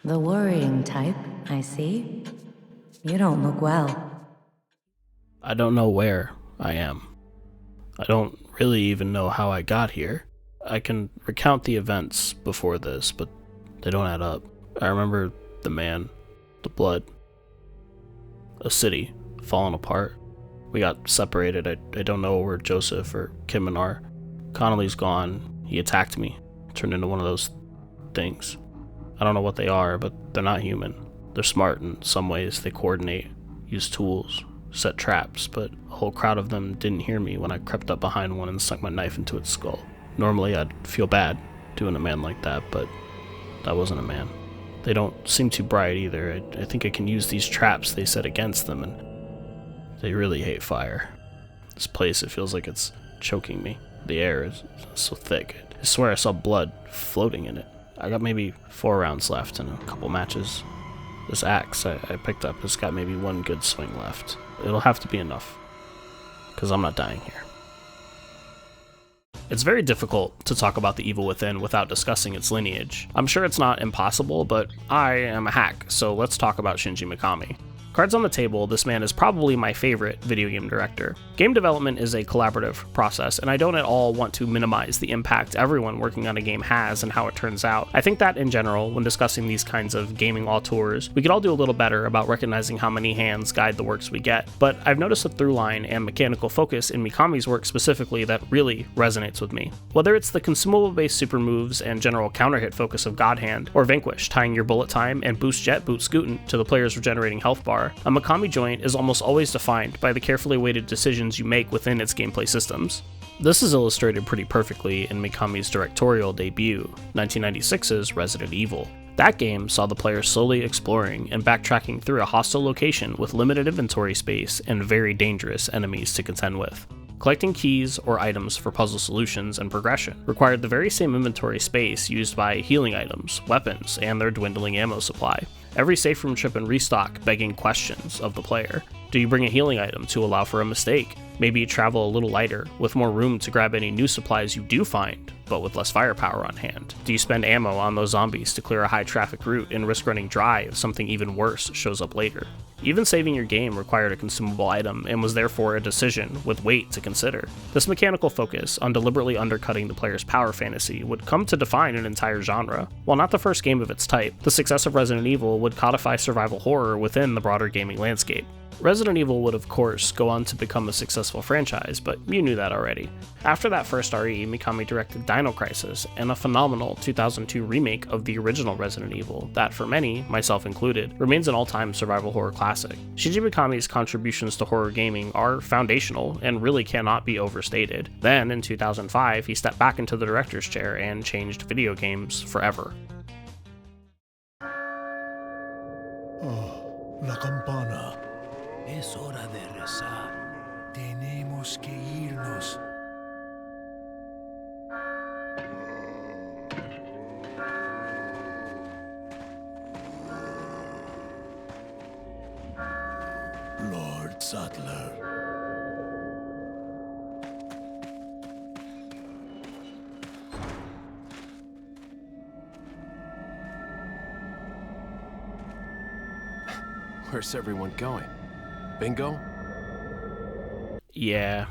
The worrying type, I see. You don't look well. I don't know where I am. I don't really even know how I got here. I can recount the events before this, but they don't add up. I remember the man, the blood, a city falling apart. We got separated. I don't know where Joseph or Kim are. Connolly's gone. He attacked me. Turned into one of those things. I don't know what they are, but they're not human. They're smart in some ways. They coordinate, use tools, set traps, but a whole crowd of them didn't hear me when I crept up behind one and sunk my knife into its skull. Normally I'd feel bad doing a man like that, but that wasn't a man. They don't seem too bright either. I think I can use these traps they set against them, and they really hate fire. This place, it feels like it's choking me. The air is so thick. I swear I saw blood floating in it. I got maybe 4 rounds left in a couple matches. This axe I picked up has got maybe 1 good swing left. It'll have to be enough, because I'm not dying here. It's very difficult to talk about the evil within without discussing its lineage. I'm sure it's not impossible, but I am a hack, so let's talk about Shinji Mikami. Cards on the table, this man is probably my favorite video game director. Game development is a collaborative process, and I don't at all want to minimize the impact everyone working on a game has and how it turns out. I think that in general, when discussing these kinds of gaming auteurs, we could all do a little better about recognizing how many hands guide the works we get. But I've noticed a through line and mechanical focus in Mikami's work specifically that really resonates with me. Whether it's the consumable-based super moves and general counter-hit focus of God Hand, or Vanquish tying your bullet time and Boost Jet Boot Scootin' to the player's regenerating health bar, a Mikami joint is almost always defined by the carefully weighted decisions you make within its gameplay systems. This is illustrated pretty perfectly in Mikami's directorial debut, 1996's Resident Evil. That game saw the player slowly exploring and backtracking through a hostile location with limited inventory space and very dangerous enemies to contend with. Collecting keys or items for puzzle solutions and progression required the very same inventory space used by healing items, weapons, and their dwindling ammo supply. Every safe room trip and restock begging questions of the player. Do you bring a healing item to allow for a mistake? Maybe travel a little lighter, with more room to grab any new supplies you do find, but with less firepower on hand? Do you spend ammo on those zombies to clear a high traffic route and risk running dry if something even worse shows up later? Even saving your game required a consumable item and was therefore a decision with weight to consider. This mechanical focus on deliberately undercutting the player's power fantasy would come to define an entire genre. While not the first game of its type, the success of Resident Evil would codify survival horror within the broader gaming landscape. Resident Evil would of course go on to become a successful franchise, but you knew that already. After that first RE, Mikami directed Dino Crisis and a phenomenal 2002 remake of the original Resident Evil that, for many, myself included, remains an all-time survival horror classic. Shinji Mikami's contributions to horror gaming are foundational and really cannot be overstated. Then, in 2005, he stepped back into the director's chair and changed video games forever. Oh, la campana. Es hora de rezar. Tenemos que irnos. Lord Sattler. Where's everyone going? Bingo? Yeah,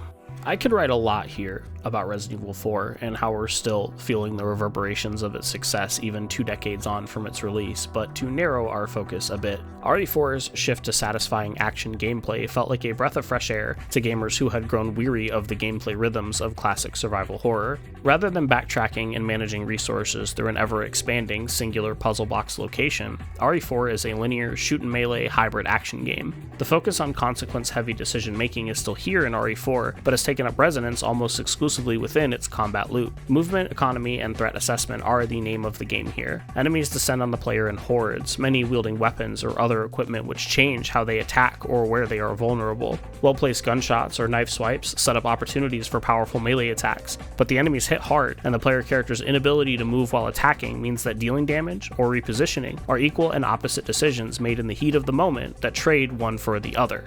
I could write a lot here about Resident Evil 4 and how we're still feeling the reverberations of its success even 2 decades on from its release, but to narrow our focus a bit, RE4's shift to satisfying action gameplay felt like a breath of fresh air to gamers who had grown weary of the gameplay rhythms of classic survival horror. Rather than backtracking and managing resources through an ever-expanding singular puzzle box location, RE4 is a linear shoot-and-melee hybrid action game. The focus on consequence-heavy decision-making is still here in RE4, but has taken up resonance almost exclusively within its combat loop. Movement, economy, and threat assessment are the name of the game here. Enemies descend on the player in hordes, many wielding weapons or other equipment which change how they attack or where they are vulnerable. Well-placed gunshots or knife swipes set up opportunities for powerful melee attacks, but the enemies hit hard, and the player character's inability to move while attacking means that dealing damage or repositioning are equal and opposite decisions made in the heat of the moment that trade one for the other.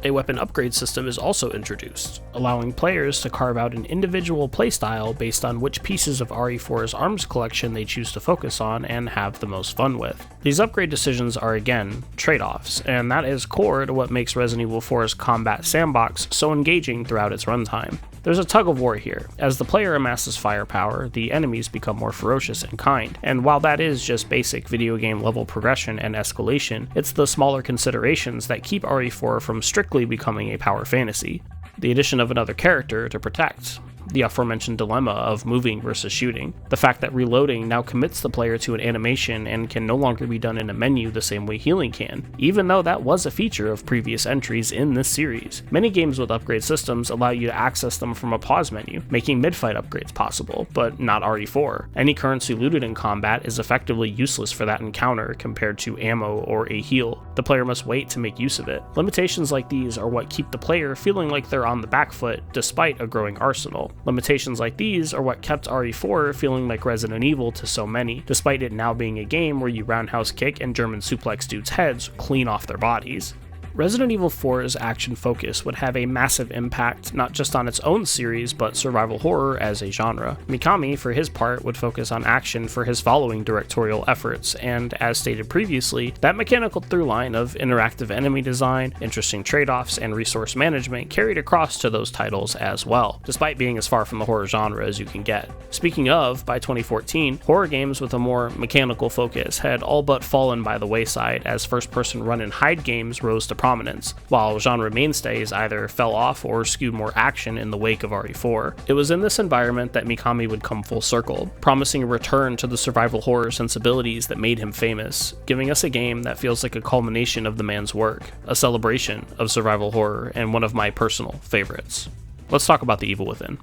A weapon upgrade system is also introduced, allowing players to carve out an individual playstyle based on which pieces of RE4's arms collection they choose to focus on and have the most fun with. These upgrade decisions are again trade-offs, and that is core to what makes Resident Evil 4's combat sandbox so engaging throughout its runtime. There's a tug of war here. As the player amasses firepower, the enemies become more ferocious and kind, and while that is just basic video game level progression and escalation, it's the smaller considerations that keep RE4 from strictly becoming a power fantasy. The addition of another character to protect, the aforementioned dilemma of moving versus shooting, the fact that reloading now commits the player to an animation and can no longer be done in a menu the same way healing can, even though that was a feature of previous entries in this series. Many games with upgrade systems allow you to access them from a pause menu, making mid-fight upgrades possible, but not RE4. Any currency looted in combat is effectively useless for that encounter compared to ammo or a heal. The player must wait to make use of it. Limitations like these are what keep the player feeling like they're on the back foot despite a growing arsenal. Limitations like these are what kept RE4 feeling like Resident Evil to so many, despite it now being a game where you roundhouse kick and German suplex dudes' heads clean off their bodies. Resident Evil 4's action focus would have a massive impact not just on its own series, but survival horror as a genre. Mikami, for his part, would focus on action for his following directorial efforts, and as stated previously, that mechanical through-line of interactive enemy design, interesting trade-offs, and resource management carried across to those titles as well, despite being as far from the horror genre as you can get. Speaking of, by 2014, horror games with a more mechanical focus had all but fallen by the wayside as first-person run-and-hide games rose to prominence, while genre mainstays either fell off or skewed more action in the wake of RE4. It was in this environment that Mikami would come full circle, promising a return to the survival horror sensibilities that made him famous, giving us a game that feels like a culmination of the man's work, a celebration of survival horror, and one of my personal favorites. Let's talk about The Evil Within.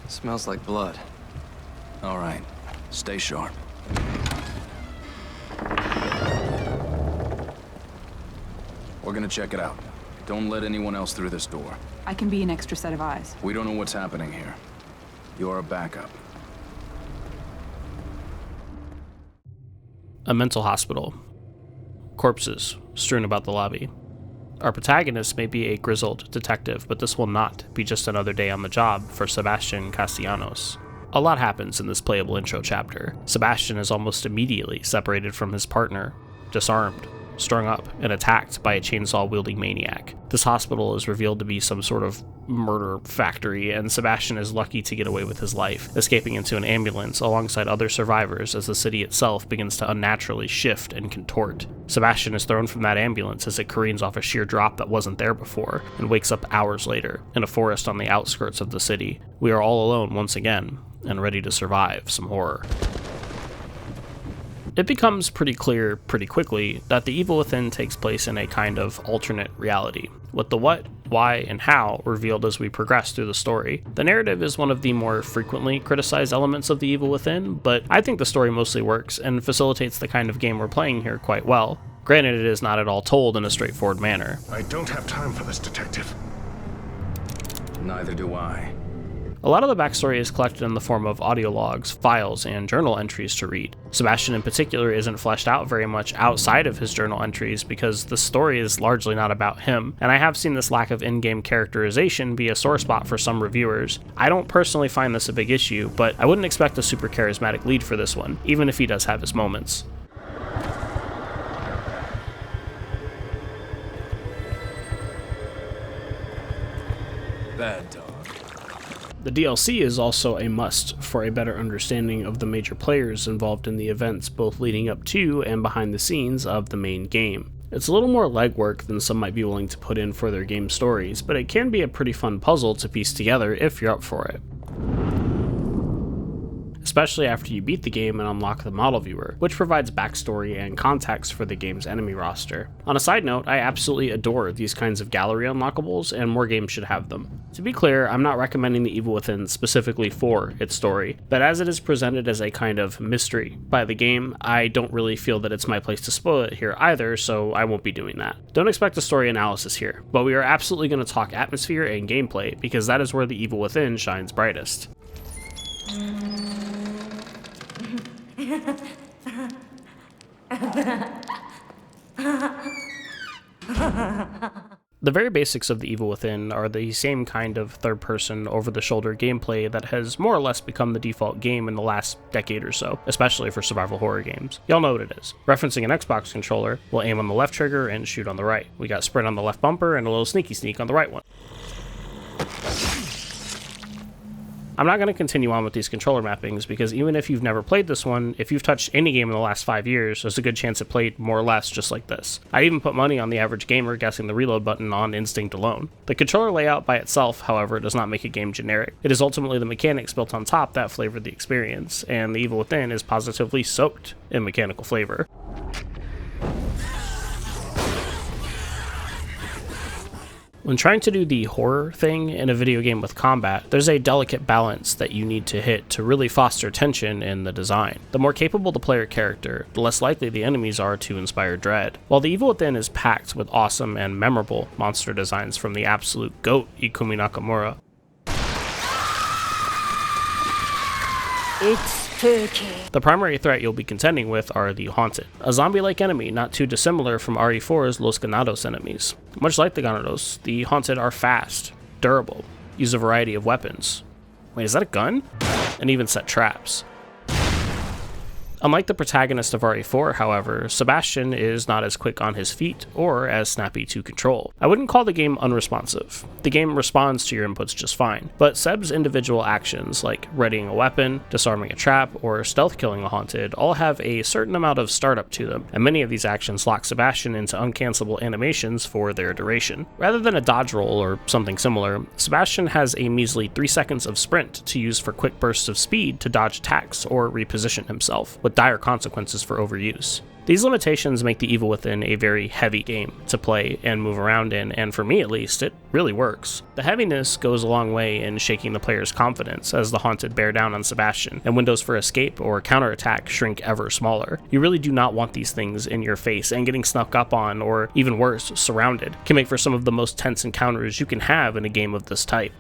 Smells like blood. All right, stay sharp. We're gonna check it out. Don't let anyone else through this door. I can be an extra set of eyes. We don't know what's happening here. You're a backup. A mental hospital. Corpses strewn about the lobby. Our protagonist may be a grizzled detective, but this will not be just another day on the job for Sebastian Castellanos. A lot happens in this playable intro chapter. Sebastian is almost immediately separated from his partner, disarmed, strung up, and attacked by a chainsaw-wielding maniac. This hospital is revealed to be some sort of murder factory, and Sebastian is lucky to get away with his life, escaping into an ambulance alongside other survivors as the city itself begins to unnaturally shift and contort. Sebastian is thrown from that ambulance as it careens off a sheer drop that wasn't there before, and wakes up hours later, in a forest on the outskirts of the city. We are all alone once again, and ready to survive some horror. It becomes pretty clear pretty quickly that The Evil Within takes place in a kind of alternate reality, with the what, why, and how revealed as we progress through the story. The narrative is one of the more frequently criticized elements of The Evil Within, but I think the story mostly works and facilitates the kind of game we're playing here quite well. Granted, it is not at all told in a straightforward manner. I don't have time for this, Detective. Neither do I. A lot of the backstory is collected in the form of audio logs, files, and journal entries to read. Sebastian in particular isn't fleshed out very much outside of his journal entries because the story is largely not about him, and I have seen this lack of in-game characterization be a sore spot for some reviewers. I don't personally find this a big issue, but I wouldn't expect a super charismatic lead for this one, even if he does have his moments. Bad dog. The DLC is also a must for a better understanding of the major players involved in the events both leading up to and behind the scenes of the main game. It's a little more legwork than some might be willing to put in for their game stories, but it can be a pretty fun puzzle to piece together if you're up for it. Especially after you beat the game and unlock the model viewer, which provides backstory and context for the game's enemy roster. On a side note, I absolutely adore these kinds of gallery unlockables, and more games should have them. To be clear, I'm not recommending The Evil Within specifically for its story, but as it is presented as a kind of mystery by the game, I don't really feel that it's my place to spoil it here either, so I won't be doing that. Don't expect a story analysis here, but we are absolutely going to talk atmosphere and gameplay, because that is where The Evil Within shines brightest. The very basics of The Evil Within are the same kind of third-person, over-the-shoulder gameplay that has more or less become the default game in the last decade or so, especially for survival horror games. Y'all know what it is. Referencing an Xbox controller, we'll aim on the left trigger and shoot on the right. We got sprint on the left bumper and a little sneaky sneak on the right one. I'm not going to continue on with these controller mappings because even if you've never played this one, if you've touched any game in the last 5 years, there's a good chance it played more or less just like this. I'd even put money on the average gamer guessing the reload button on instinct alone. The controller layout by itself, however, does not make a game generic. It is ultimately the mechanics built on top that flavor the experience, and The Evil Within is positively soaked in mechanical flavor. When trying to do the horror thing in a video game with combat, there's a delicate balance that you need to hit to really foster tension in the design. The more capable the player character, the less likely the enemies are to inspire dread. While The Evil Within is packed with awesome and memorable monster designs from the absolute GOAT Ikumi Nakamura, It's spooky. the primary threat you'll be contending with are the Haunted, a zombie-like enemy not too dissimilar from RE4's Los Ganados enemies. Much like the Ganados, the Haunted are fast, durable, use a variety of weapons. Wait, is that a gun? And even set traps. Unlike the protagonist of RE4, however, Sebastian is not as quick on his feet or as snappy to control. I wouldn't call the game unresponsive. The game responds to your inputs just fine, but Seb's individual actions, like readying a weapon, disarming a trap, or stealth killing a Haunted, all have a certain amount of startup to them, and many of these actions lock Sebastian into uncancelable animations for their duration. Rather than a dodge roll or something similar, Sebastian has a measly 3 seconds of sprint to use for quick bursts of speed to dodge attacks or reposition himself, with dire consequences for overuse. These limitations make The Evil Within a very heavy game to play and move around in, and for me at least, it really works. The heaviness goes a long way in shaking the player's confidence as the Haunted bear down on Sebastian, and windows for escape or counterattack shrink ever smaller. You really do not want these things in your face, and getting snuck up on, or even worse, surrounded, can make for some of the most tense encounters you can have in a game of this type.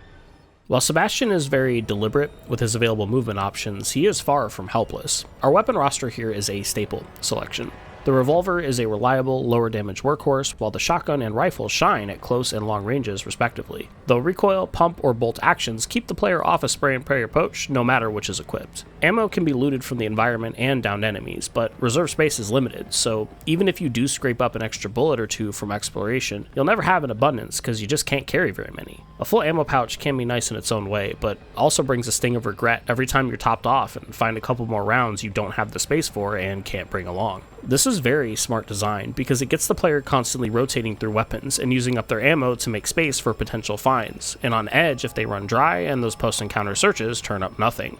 While Sebastian is very deliberate with his available movement options, he is far from helpless. Our weapon roster here is a staple selection. The revolver is a reliable, lower damage workhorse, while the shotgun and rifle shine at close and long ranges respectively, though recoil, pump, or bolt actions keep the player off a spray and pray approach no matter which is equipped. Ammo can be looted from the environment and downed enemies, but reserve space is limited, so even if you do scrape up an extra bullet or two from exploration, you'll never have an abundance because you just can't carry very many. A full ammo pouch can be nice in its own way, but also brings a sting of regret every time you're topped off and find a couple more rounds you don't have the space for and can't bring along. This is very smart design because it gets the player constantly rotating through weapons and using up their ammo to make space for potential finds, and on edge if they run dry and those post-encounter searches turn up nothing.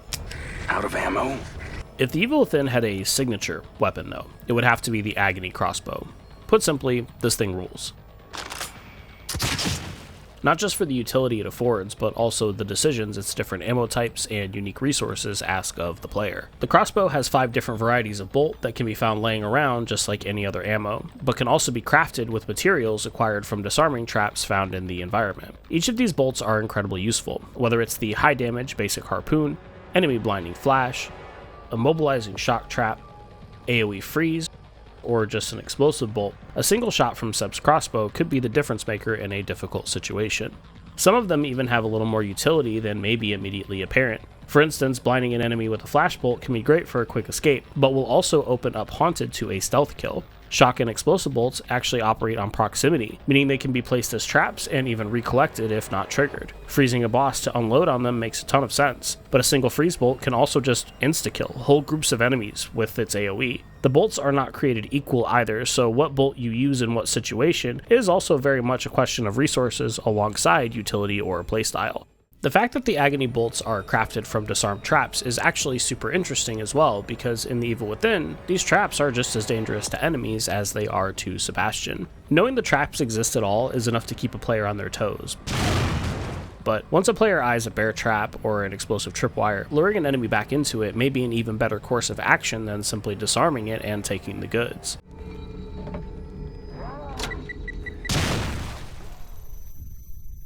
Out of ammo? If The Evil Within had a signature weapon though, it would have to be the Agony crossbow. Put simply, this thing rules. Not just for the utility it affords, but also the decisions its different ammo types and unique resources ask of the player. The crossbow has 5 different varieties of bolt that can be found laying around just like any other ammo, but can also be crafted with materials acquired from disarming traps found in the environment. Each of these bolts are incredibly useful, whether it's the high damage basic harpoon, enemy blinding flash, immobilizing shock trap, AoE freeze, or just an explosive bolt. A single shot from Seb's crossbow could be the difference maker in a difficult situation. Some of them even have a little more utility than may be immediately apparent. For instance, blinding an enemy with a flash bolt can be great for a quick escape, but will also open up Haunted to a stealth kill. Shock and explosive bolts actually operate on proximity, meaning they can be placed as traps and even recollected if not triggered. Freezing a boss to unload on them makes a ton of sense, but a single freeze bolt can also just insta-kill whole groups of enemies with its AoE. The bolts are not created equal either, so what bolt you use in what situation is also very much a question of resources alongside utility or playstyle. The fact that the Agony bolts are crafted from disarmed traps is actually super interesting as well, because in The Evil Within, these traps are just as dangerous to enemies as they are to Sebastian. Knowing the traps exist at all is enough to keep a player on their toes. But once a player eyes a bear trap or an explosive tripwire, luring an enemy back into it may be an even better course of action than simply disarming it and taking the goods.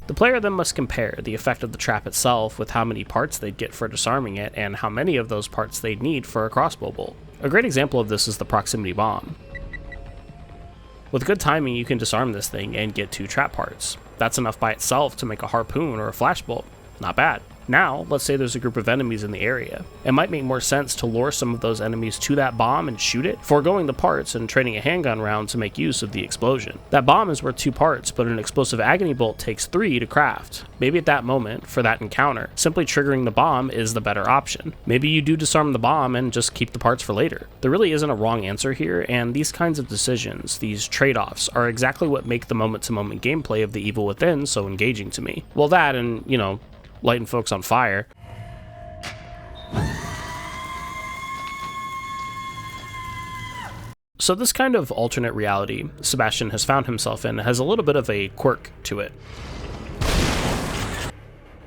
The player then must compare the effect of the trap itself with how many parts they'd get for disarming it and how many of those parts they'd need for a crossbow bolt. A great example of this is the proximity bomb. With good timing, you can disarm this thing and get 2 trap parts. That's enough by itself to make a harpoon or a flashbolt. Not bad. Now, let's say there's a group of enemies in the area. It might make more sense to lure some of those enemies to that bomb and shoot it, foregoing the parts and trading a handgun round to make use of the explosion. That bomb is worth 2 parts, but an explosive agony bolt takes 3 to craft. Maybe at that moment, for that encounter, simply triggering the bomb is the better option. Maybe you do disarm the bomb and just keep the parts for later. There really isn't a wrong answer here, and these kinds of decisions, these trade-offs, are exactly what make the moment-to-moment gameplay of The Evil Within so engaging to me. Well, that and, lighting folks on fire. So this kind of alternate reality Sebastian has found himself in has a little bit of a quirk to it.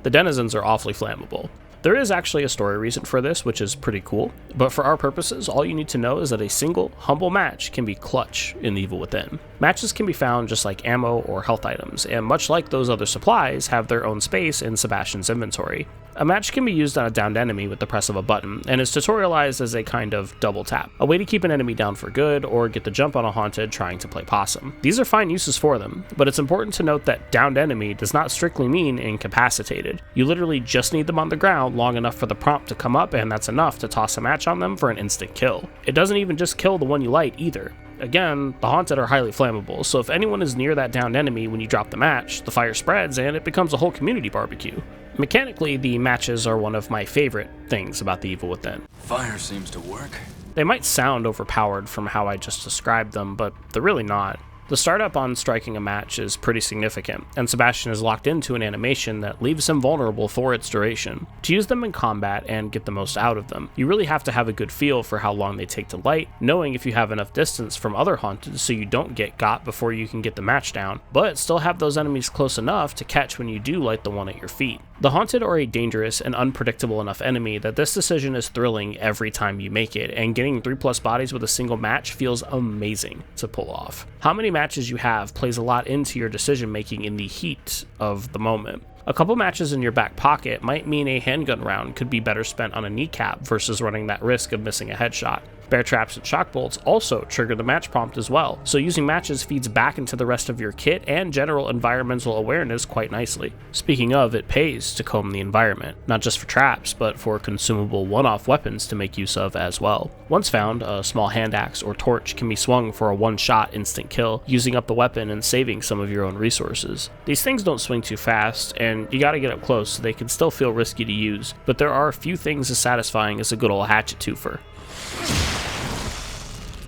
The denizens are awfully flammable. There is actually a story reason for this, which is pretty cool, but for our purposes, all you need to know is that a single, humble match can be clutch in The Evil Within. Matches can be found just like ammo or health items, and much like those other supplies, have their own space in Sebastian's inventory. A match can be used on a downed enemy with the press of a button, and is tutorialized as a kind of double tap, a way to keep an enemy down for good, or get the jump on a haunted trying to play possum. These are fine uses for them, but it's important to note that downed enemy does not strictly mean incapacitated. You literally just need them on the ground long enough for the prompt to come up, and that's enough to toss a match on them for an instant kill. It doesn't even just kill the one you light either. Again, the haunted are highly flammable, so if anyone is near that downed enemy when you drop the match, the fire spreads and it becomes a whole community barbecue. Mechanically, the matches are one of my favorite things about The Evil Within. Fire seems to work. They might sound overpowered from how I just described them, but they're really not. The startup on striking a match is pretty significant, and Sebastian is locked into an animation that leaves him vulnerable for its duration. To use them in combat and get the most out of them, you really have to have a good feel for how long they take to light, knowing if you have enough distance from other haunted so you don't get got before you can get the match down, but still have those enemies close enough to catch when you do light the one at your feet. The haunted are a dangerous and unpredictable enough enemy that this decision is thrilling every time you make it, and getting 3+ bodies with a single match feels amazing to pull off. How many matches you have plays a lot into your decision making in the heat of the moment. A couple matches in your back pocket might mean a handgun round could be better spent on a kneecap versus running that risk of missing a headshot. Bear traps and shock bolts also trigger the match prompt as well, so using matches feeds back into the rest of your kit and general environmental awareness quite nicely. Speaking of, it pays to comb the environment, not just for traps, but for consumable one-off weapons to make use of as well. Once found, a small hand axe or torch can be swung for a one-shot instant kill, using up the weapon and saving some of your own resources. These things don't swing too fast, and you gotta get up close so they can still feel risky to use, but there are a few things as satisfying as a good old hatchet twofer.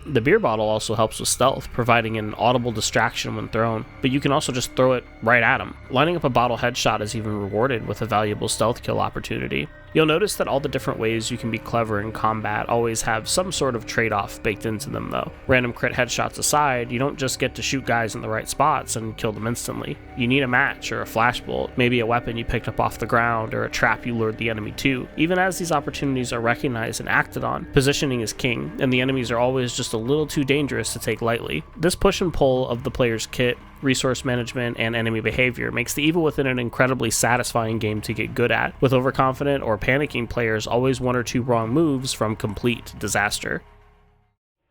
The beer bottle also helps with stealth, providing an audible distraction when thrown, but you can also just throw it right at him. Lining up a bottle headshot is even rewarded with a valuable stealth kill opportunity. You'll notice that all the different ways you can be clever in combat always have some sort of trade-off baked into them though. Random crit headshots aside, you don't just get to shoot guys in the right spots and kill them instantly. You need a match or a flashbolt, maybe a weapon you picked up off the ground or a trap you lured the enemy to. Even as these opportunities are recognized and acted on, positioning is king, and the enemies are always just a little too dangerous to take lightly. This push and pull of the player's kit, resource management, and enemy behavior makes The Evil Within an incredibly satisfying game to get good at, with overconfident or panicking players always 1 or 2 wrong moves from complete disaster.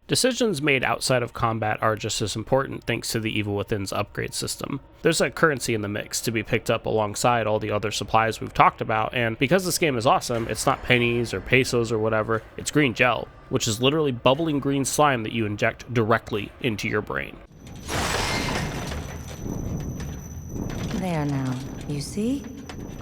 Decisions made outside of combat are just as important thanks to The Evil Within's upgrade system. There's a currency in the mix to be picked up alongside all the other supplies we've talked about, and because this game is awesome, it's not pennies or pesos or whatever, it's green gel, which is literally bubbling green slime that you inject directly into your brain. There now. You see?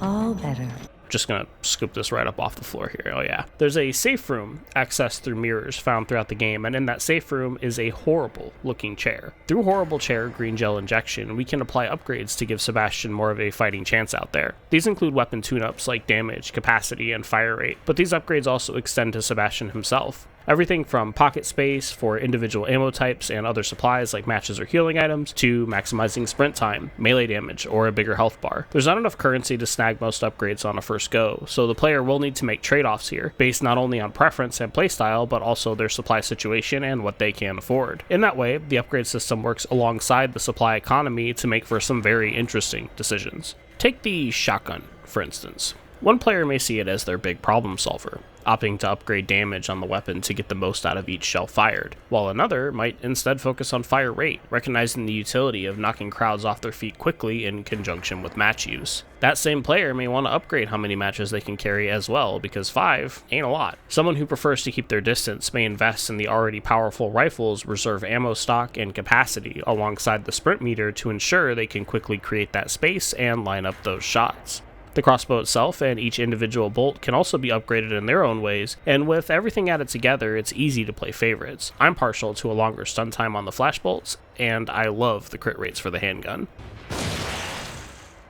All better. Just gonna scoop this right up off the floor here. Oh yeah. There's a safe room accessed through mirrors found throughout the game, and in that safe room is a horrible looking chair. Through horrible chair green gel injection, we can apply upgrades to give Sebastian more of a fighting chance out there. These include weapon tune-ups like damage, capacity, and fire rate, but these upgrades also extend to Sebastian himself. Everything from pocket space for individual ammo types and other supplies like matches or healing items, to maximizing sprint time, melee damage, or a bigger health bar. There's not enough currency to snag most upgrades on a first go, so the player will need to make trade-offs here, based not only on preference and playstyle, but also their supply situation and what they can afford. In that way, the upgrade system works alongside the supply economy to make for some very interesting decisions. Take the shotgun, for instance. One player may see it as their big problem solver. opting to upgrade damage on the weapon to get the most out of each shell fired, while another might instead focus on fire rate, recognizing the utility of knocking crowds off their feet quickly in conjunction with match use. That same player may want to upgrade how many matches they can carry as well, because 5 ain't a lot. Someone who prefers to keep their distance may invest in the already powerful rifle's reserve ammo stock and capacity alongside the sprint meter to ensure they can quickly create that space and line up those shots. The crossbow itself and each individual bolt can also be upgraded in their own ways, and with everything added together, it's easy to play favorites. I'm partial to a longer stun time on the flash bolts, and I love the crit rates for the handgun.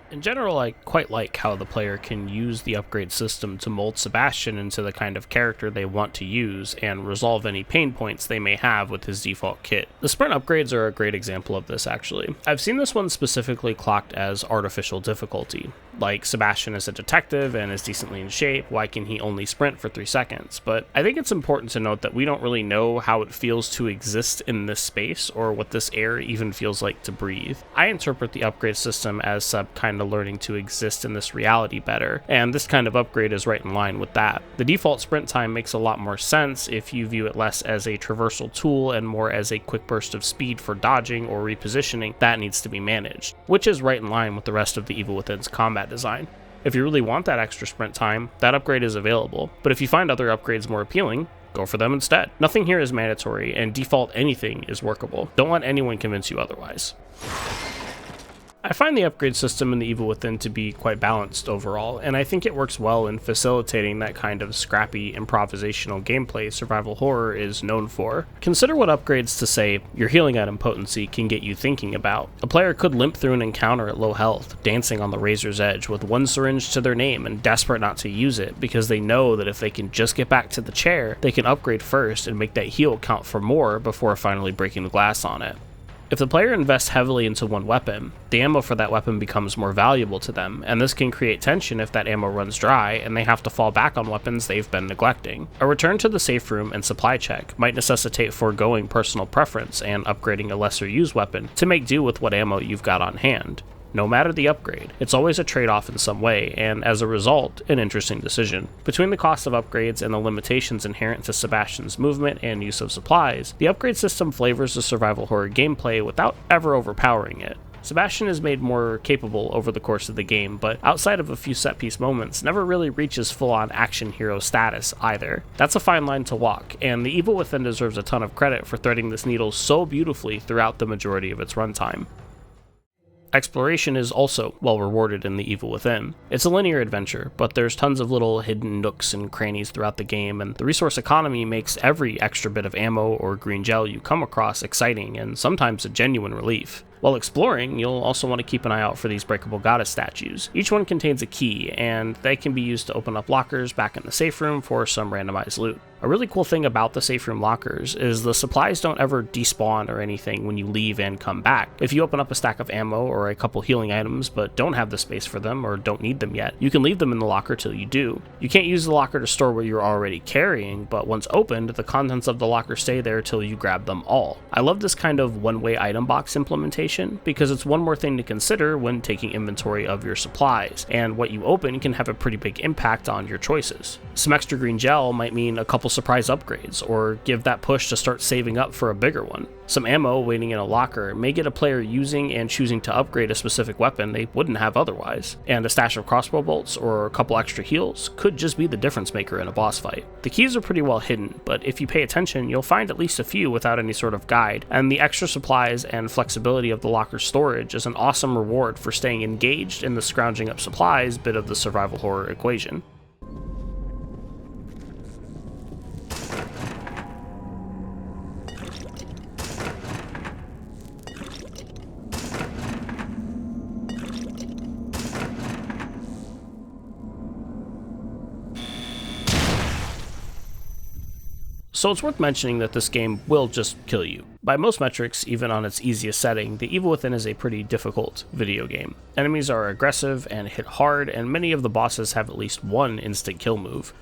In general, I quite like how the player can use the upgrade system to mold Sebastian into the kind of character they want to use and resolve any pain points they may have with his default kit. The sprint upgrades are a great example of this, actually. I've seen this one specifically clocked as artificial difficulty. Like, Sebastian is a detective and is decently in shape, why can he only sprint for 3 seconds? But I think it's important to note that we don't really know how it feels to exist in this space or what this air even feels like to breathe. I interpret the upgrade system as Seb kind of learning to exist in this reality better, and this kind of upgrade is right in line with that. The default sprint time makes a lot more sense if you view it less as a traversal tool and more as a quick burst of speed for dodging or repositioning that needs to be managed, which is right in line with the rest of the Evil Within's combat design. If you really want that extra sprint time, that upgrade is available, but if you find other upgrades more appealing, go for them instead. Nothing here is mandatory, and default anything is workable. Don't let anyone convince you otherwise. I find the upgrade system in the Evil Within to be quite balanced overall, and I think it works well in facilitating that kind of scrappy, improvisational gameplay survival horror is known for. Consider what upgrades to, say, your healing item potency can get you thinking about. A player could limp through an encounter at low health, dancing on the razor's edge with 1 syringe to their name and desperate not to use it because they know that if they can just get back to the chair, they can upgrade first and make that heal count for more before finally breaking the glass on it. If the player invests heavily into one weapon, the ammo for that weapon becomes more valuable to them, and this can create tension if that ammo runs dry and they have to fall back on weapons they've been neglecting. A return to the safe room and supply check might necessitate foregoing personal preference and upgrading a lesser used weapon to make do with what ammo you've got on hand. No matter the upgrade, it's always a trade-off in some way, and as a result, an interesting decision. Between the cost of upgrades and the limitations inherent to Sebastian's movement and use of supplies, the upgrade system flavors the survival horror gameplay without ever overpowering it. Sebastian is made more capable over the course of the game, but outside of a few set-piece moments, never really reaches full-on action hero status either. That's a fine line to walk, and the Evil Within deserves a ton of credit for threading this needle so beautifully throughout the majority of its runtime. Exploration is also well rewarded in The Evil Within. It's a linear adventure, but there's tons of little hidden nooks and crannies throughout the game, and the resource economy makes every extra bit of ammo or green gel you come across exciting and sometimes a genuine relief. While exploring, you'll also want to keep an eye out for these breakable goddess statues. Each one contains a key, and they can be used to open up lockers back in the safe room for some randomized loot. A really cool thing about the safe room lockers is the supplies don't ever despawn or anything when you leave and come back. If you open up a stack of ammo or a couple healing items but don't have the space for them or don't need them yet, you can leave them in the locker till you do. You can't use the locker to store what you're already carrying, but once opened, the contents of the locker stay there till you grab them all. I love this kind of one-way item box implementation because it's one more thing to consider when taking inventory of your supplies, and what you open can have a pretty big impact on your choices. Some extra green gel might mean a couple surprise upgrades, or give that push to start saving up for a bigger one. Some ammo waiting in a locker may get a player using and choosing to upgrade a specific weapon they wouldn't have otherwise, and a stash of crossbow bolts or a couple extra heals could just be the difference maker in a boss fight. The keys are pretty well hidden, but if you pay attention, you'll find at least a few without any sort of guide, and the extra supplies and flexibility of the locker storage is an awesome reward for staying engaged in the scrounging up supplies bit of the survival horror equation. So it's worth mentioning that this game will just kill you. By most metrics, even on its easiest setting, The Evil Within is a pretty difficult video game. Enemies are aggressive and hit hard, and many of the bosses have at least one instant kill move.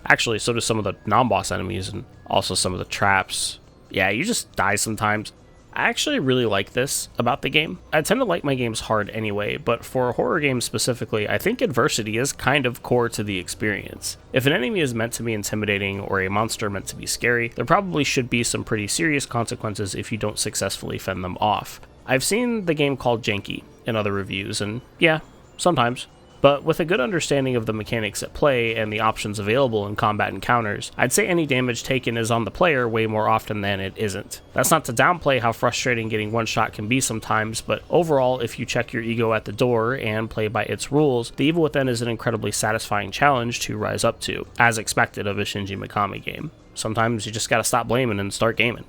Actually, so do some of the non-boss enemies and also some of the traps. Yeah, you just die sometimes. I actually really like this about the game. I tend to like my games hard anyway, but for horror games specifically, I think adversity is kind of core to the experience. If an enemy is meant to be intimidating or a monster meant to be scary, there probably should be some pretty serious consequences if you don't successfully fend them off. I've seen the game called janky in other reviews, and yeah, sometimes. But with a good understanding of the mechanics at play and the options available in combat encounters, I'd say any damage taken is on the player way more often than it isn't. That's not to downplay how frustrating getting one shot can be sometimes, but overall, if you check your ego at the door and play by its rules, The Evil Within is an incredibly satisfying challenge to rise up to, as expected of a Shinji Mikami game. Sometimes you just gotta stop blaming and start gaming.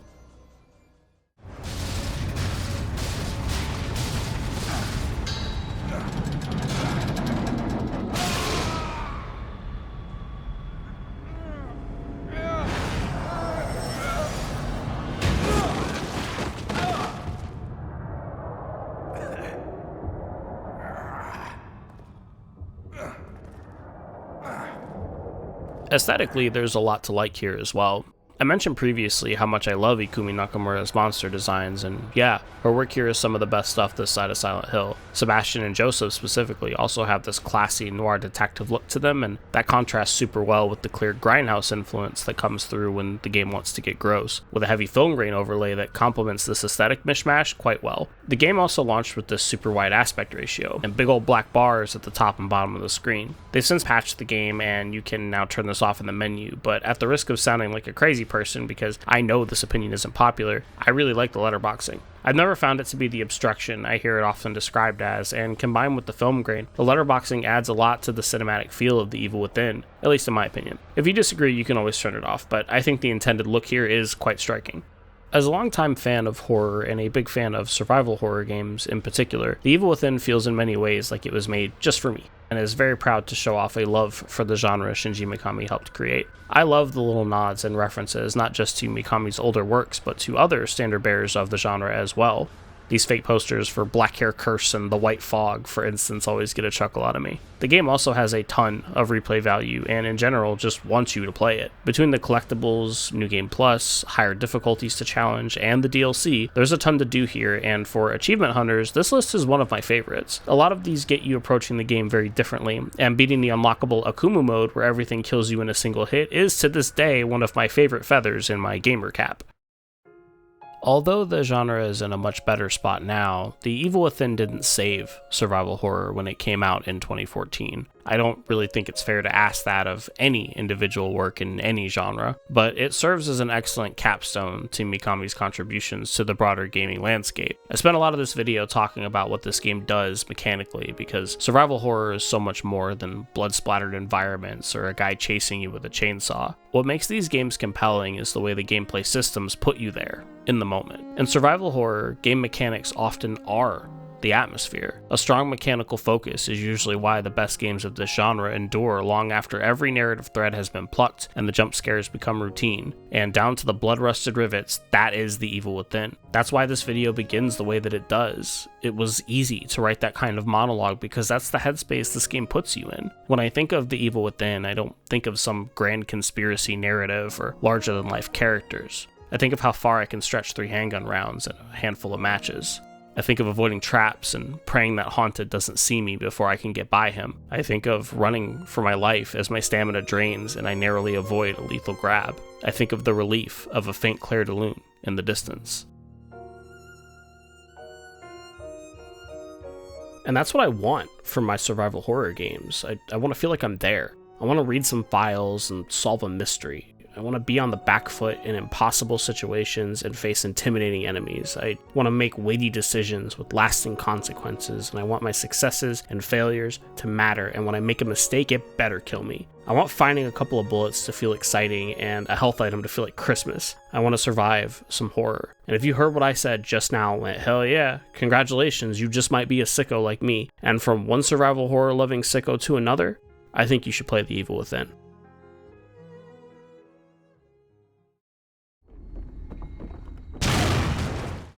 Aesthetically, there's a lot to like here as well. I mentioned previously how much I love Ikumi Nakamura's monster designs, and yeah, her work here is some of the best stuff this side of Silent Hill. Sebastian and Joseph specifically also have this classy noir detective look to them, and that contrasts super well with the clear grindhouse influence that comes through when the game wants to get gross, with a heavy film grain overlay that complements this aesthetic mishmash quite well. The game also launched with this super wide aspect ratio, and big old black bars at the top and bottom of the screen. They've since patched the game, and you can now turn this off in the menu, but at the risk of sounding like a crazy person, because I know this opinion isn't popular, I really like the letterboxing. I've never found it to be the obstruction I hear it often described as, and combined with the film grain, the letterboxing adds a lot to the cinematic feel of The Evil Within, at least in my opinion. If you disagree, you can always turn it off, but I think the intended look here is quite striking. As a longtime fan of horror and a big fan of survival horror games in particular, The Evil Within feels in many ways like it was made just for me, and is very proud to show off a love for the genre Shinji Mikami helped create. I love the little nods and references not just to Mikami's older works, but to other standard bearers of the genre as well. These fake posters for Black Hair Curse and The White Fog, for instance, always get a chuckle out of me. The game also has a ton of replay value, and in general just wants you to play it. Between the collectibles, New Game Plus, higher difficulties to challenge, and the DLC, there's a ton to do here, and for achievement hunters, this list is one of my favorites. A lot of these get you approaching the game very differently, and beating the unlockable Akumu mode where everything kills you in a single hit is to this day one of my favorite feathers in my gamer cap. Although the genre is in a much better spot now, The Evil Within didn't save survival horror when it came out in 2014. I don't really think it's fair to ask that of any individual work in any genre, but it serves as an excellent capstone to Mikami's contributions to the broader gaming landscape. I spent a lot of this video talking about what this game does mechanically, because survival horror is so much more than blood-splattered environments or a guy chasing you with a chainsaw. What makes these games compelling is the way the gameplay systems put you there, in the moment. In survival horror, game mechanics often are the atmosphere. A strong mechanical focus is usually why the best games of this genre endure long after every narrative thread has been plucked and the jump scares become routine. And down to the blood-rusted rivets, that is The Evil Within. That's why this video begins the way that it does. It was easy to write that kind of monologue because that's the headspace this game puts you in. When I think of The Evil Within, I don't think of some grand conspiracy narrative or larger-than-life characters. I think of how far I can stretch 3 handgun rounds and a handful of matches. I think of avoiding traps and praying that Haunted doesn't see me before I can get by him. I think of running for my life as my stamina drains and I narrowly avoid a lethal grab. I think of the relief of a faint clair de lune in the distance. And that's what I want from my survival horror games. I want to feel like I'm there. I want to read some files and solve a mystery. I want to be on the back foot in impossible situations and face intimidating enemies. I want to make weighty decisions with lasting consequences, and I want my successes and failures to matter, and when I make a mistake, it better kill me. I want finding a couple of bullets to feel exciting and a health item to feel like Christmas. I want to survive some horror. And if you heard what I said just now and went, hell yeah, congratulations, you just might be a sicko like me. And from one survival horror loving sicko to another, I think you should play The Evil Within.